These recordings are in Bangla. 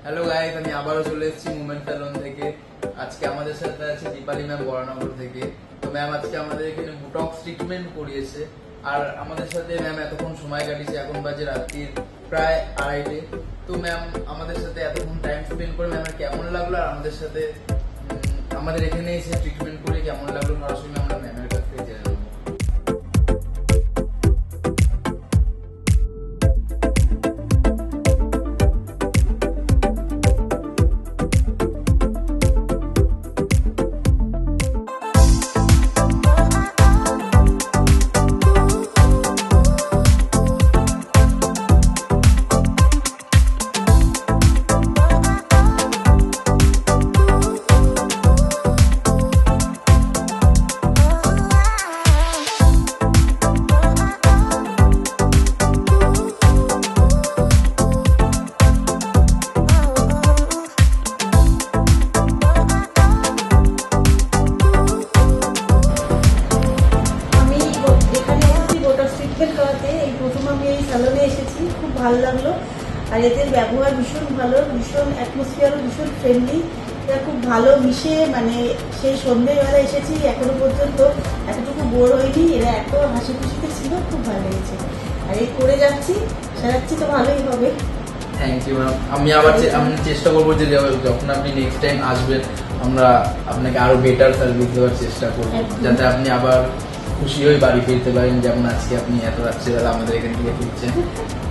হ্যালো গাইস, আমি আবারও চলে এসেছি মুভমেন্ট স্যালন থেকে। আজকে আমাদের সাথে আছে দীপালি ম্যাম বরানগর থেকে। তো ম্যাম আজকে আমাদের এখানে বুটক্স ট্রিটমেন্ট করিয়েছে, আর আমাদের সাথে ম্যাম এতক্ষণ সময় কাটিয়েছে। এখন বাজে রাত্রির প্রায় 2:30। তো ম্যাম আমাদের সাথে এতক্ষণ টাইম স্পেন্ড করে ম্যামের কেমন লাগলো, আর আমাদের সাথে আমাদের এখানে এসে ট্রিটমেন্ট করে কেমন লাগলো সরাসরি আমরা ম্যামের কাছ থেকে জেনে নেবো। স্যালনে এসেছি, খুব ভালো লাগলো। আর এদের ব্যবহার ভীষণ ভালো, ভীষণ অ্যাটমসফিয়ারও ভীষণ ফ্রেন্ডলি। এরা খুব ভালো মিশে, মানে সেই সন্ধ্যেবেলা এসেছি এখনো পর্যন্ত এতটুকু বোর হয়নি। এরা এত হাসি খুশিতে ছিল, খুব ভালো লেগেছে। আর এই করে যাচ্ছি, সারাচ্ছি তো ভালোই হবে। Thank you ma'am. আমি আমি চেষ্টা করবো যে যখন আপনি নেক্সট টাইম আসবেন আমরা আপনাকে আরো বেটার সার্ভিস দেওয়ার চেষ্টা করবো, যাতে আপনি আবার খুশি হয়ে বাড়ি ফিরতে পারেন, যেমন আজকে আপনি এত রাত্রিবেলা আমাদের এখান থেকে ফিরছেন।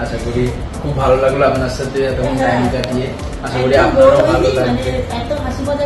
আশা করি খুব ভালো লাগলো আপনার সাথে এতক্ষণ টাইম কাটিয়ে। আশা করি আপনারও ভালো লাগবে। এত হাসি মজা